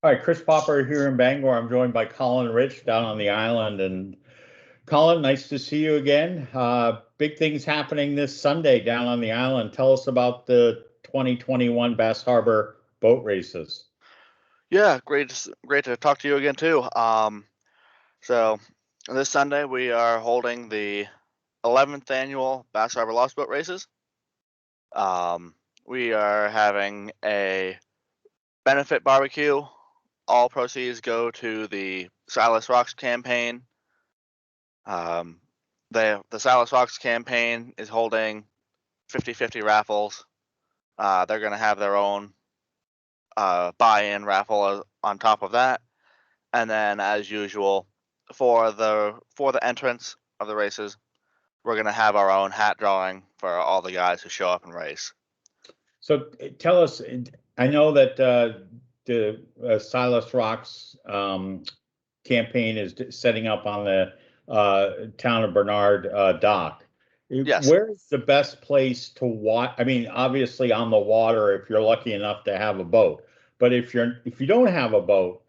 All right, Chris Popper here in Bangor. I'm joined by Colyn Rich down on the island. And Colyn, nice to see you again. Big things happening this Sunday down on the island. Tell us about the 2021 Bass Harbor boat races. Yeah, great to talk to you again too. So this Sunday we are holding the 11th annual Bass Harbor Lobster Races. We are having a benefit barbecue. All proceeds go to the Silas Rocks campaign. The Silas Rocks campaign is holding 50-50 raffles. They're going to have their own buy-in raffle on top of that. And then, as usual, for the entrance of the races, we're gonna have our own hat drawing for all the guys who show up and race. So tell us, I know that the Silas Rocks campaign is setting up on the town of Bernard dock. Yes. Where's the best place to watch? I mean, obviously on the water if you're lucky enough to have a boat. But if you don't have a boat,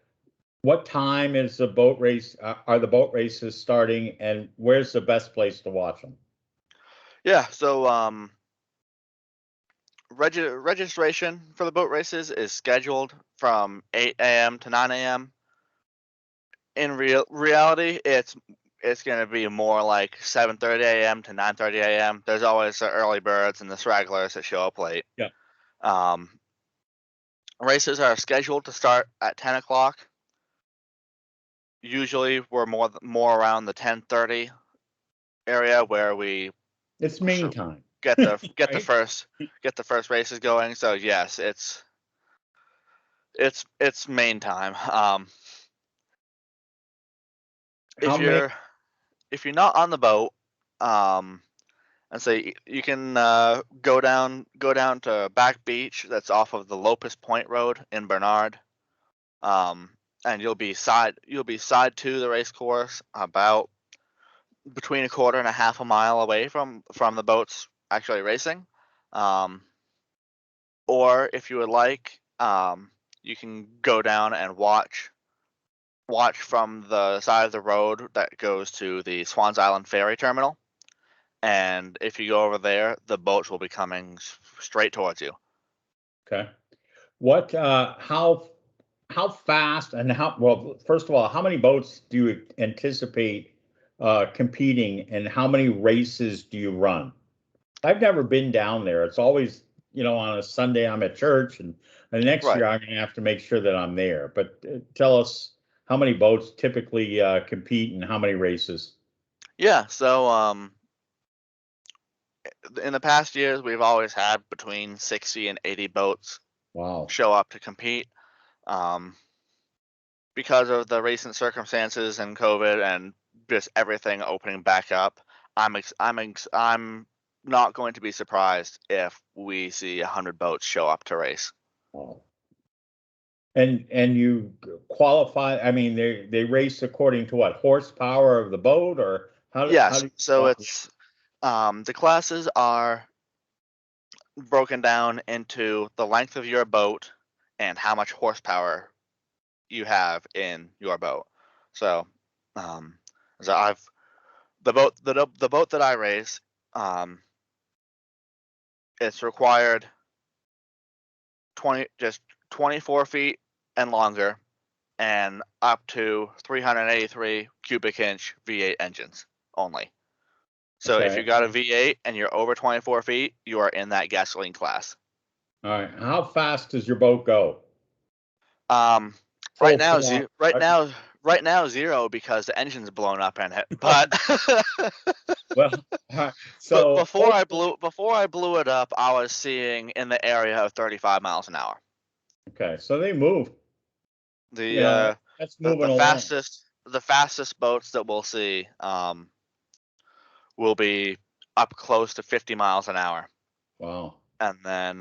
what time is the boat race? Are the boat races starting, and where's the best place to watch them? Yeah. So registration for the boat races is scheduled from 8 a.m. to 9 a.m. In reality, it's going to be more like 7:30 a.m. to 9:30 a.m. There's always the early birds and the stragglers that show up late. Yeah. Races are scheduled to start at 10 o'clock. Usually, we're more around the 10:30 area where we It's main time. get the Right? first races going. So yes, it's main time. How many? If you're not on the boat, and say you can go down to Back Beach, that's off of the Locust Point Road in Bernard, and you'll be side to the race course, about between a quarter and a half a mile away from the boats actually racing. Or if you would like, you can go down and watch from the side of the road that goes to the Swans Island Ferry Terminal. And if you go over there, the boats will be coming straight towards you. Okay. What? How fast and how? Well, first of all, how many boats do you anticipate competing, and how many races do you run? I've never been down there. It's always, on a Sunday I'm at church, and the next Right. year I'm going to have to make sure that I'm there. But tell us how many boats typically compete and how many races. Yeah. So in the past years, we've always had between 60 and 80 boats Wow. show up to compete. Um, because of the recent circumstances and COVID and just everything opening back up, I'm not going to be surprised if we see 100 boats show up to race. Wow. And you qualify. I mean, they race according to what, horsepower of the boat, or how Yes, do you so it's the classes are broken down into the length of your boat and how much horsepower you have in your boat. So, um, so I've the boat that I race, um, it's required 24 feet and longer, and up to 383 cubic inch V8 engines only. So if you okay? got a V8 and you're over 24 feet, you are in that gasoline class. All right. How fast does your boat go? Um, right Full now, throttle, right? right now zero because the engine's blown up in it. But Well, all right. but So hopefully, before I blew it up, I was seeing in the area of 35 miles an hour. okay. So they move. The That's moving along. the fastest boats that we'll see will be up close to 50 miles an hour, Wow. and then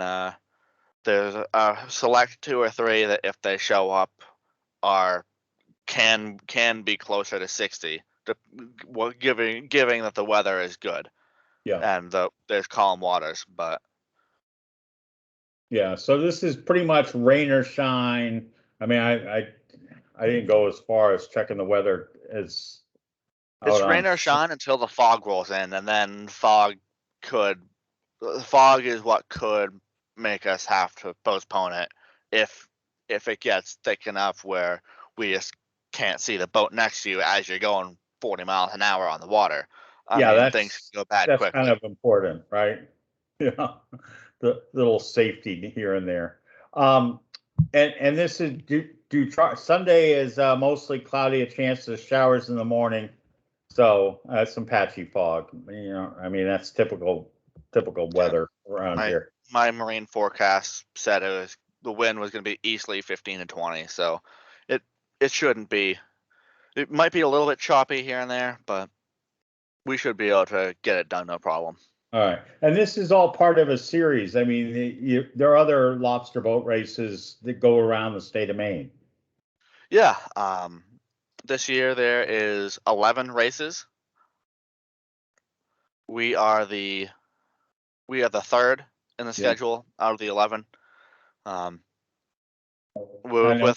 there's a select two or three that if they show up are can be closer to 60, giving that the weather is good Yeah. and there's calm waters. But Yeah. So this is pretty much rain or shine. I mean, I didn't go as far as checking the weather as It's out rain on. or shine until the fog rolls in, and then the fog is what could make us have to postpone it if it gets thick enough where we just can't see the boat next to you as you're going 40 miles an hour on the water. I Yeah, mean, things can go bad that's kind quickly. of important, right? Yeah, the little safety here and there. And this is Sunday is mostly cloudy, a chance of showers in the morning. So some patchy fog. You know, I mean that's typical Yeah, weather around my here. my marine forecast said the wind was going to be easily 15 to 20, so it it shouldn't be. It might be a little bit choppy here and there, but we should be able to get it done no problem. All right, and this is all part of a series. I mean, there are other lobster boat races that go around the state of Maine. Yeah, this year there is 11 races. We are the third in the Yeah, schedule out of the 11. Um, I know.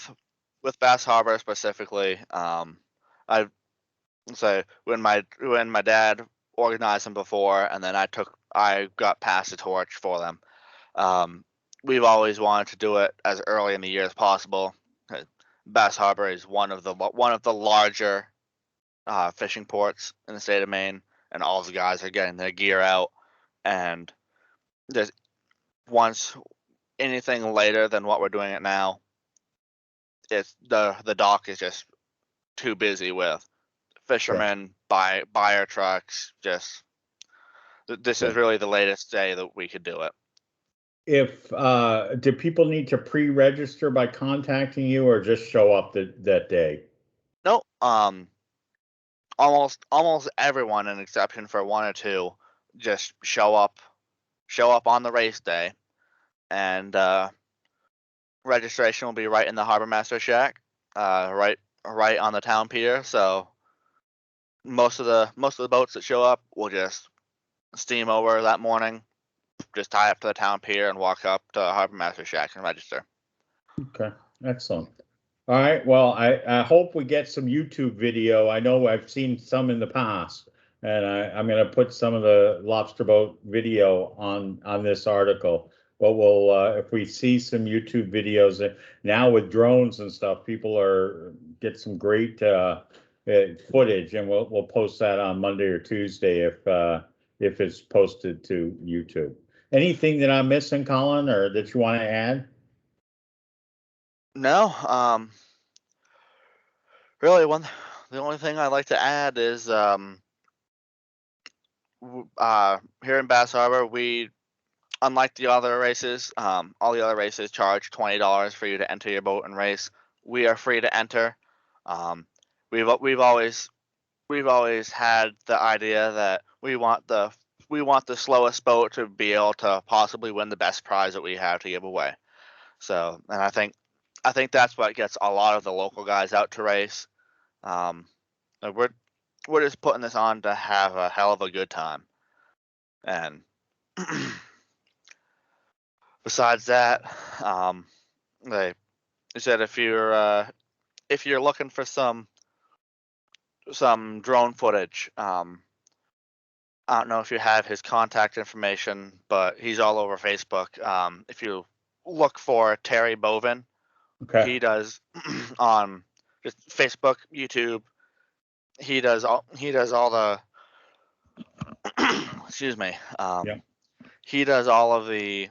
with Bass Harbor specifically, I say when my dad organized them before, and then I got passed the torch for them. We've always wanted to do it as early in the year as possible. Bass Harbor is one of the larger fishing ports in the state of Maine, and all the guys are getting their gear out. And there's once anything later than what we're doing it now, it's the dock is just too busy with Sure. fishermen, buyer trucks. Just this Yeah. is really the latest day that we could do it. If do people need to pre-register by contacting you or just show up that day? No, almost everyone, an exception for one or two, just show up on the race day, and registration will be right in the harbor master shack, right on the town pier. So most of the boats that show up will just steam over that morning, just tie up to the town pier and walk up to harbor master shack and register. Okay, excellent. All right, well, I hope we get some YouTube video. I know I've seen some in the past, and I'm going to put some of the lobster boat video on this article. But we'll if we see some YouTube videos now with drones and stuff, people are get some great footage, and we'll post that on Monday or Tuesday if it's posted to YouTube. Anything that I'm missing, Colin, or that you want to add? No, really, the only thing I'd like to add is here in Bass Harbor, we unlike the other races, all the other races charge $20 for you to enter your boat and race. We are free to enter. Um, we've always had the idea that we want the slowest boat to be able to possibly win the best prize that we have to give away. So, and I think that's what gets a lot of the local guys out to race. And we're just putting this on to have a hell of a good time. And besides that, they said if you're looking for some drone footage, I don't know if you have his contact information, but he's all over Facebook. If you look for Terry Bovin, Okay. he does on just Facebook, YouTube. He does all the excuse me. Yeah. He does all of the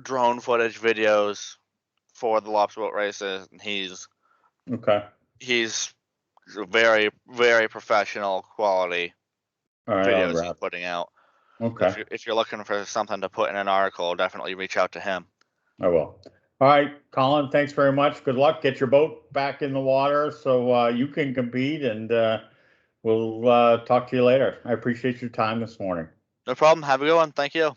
drone footage videos for the lobster boat races. And Okay. he's very very professional quality All right. I'll videos he's grab. putting out. So Okay. if you're looking for something to put in an article, definitely reach out to him. I will. All right, Colin, thanks very much. Good luck. Get your boat back in the water so you can compete, and we'll talk to you later. I appreciate your time this morning. No problem. Have a good one. Thank you.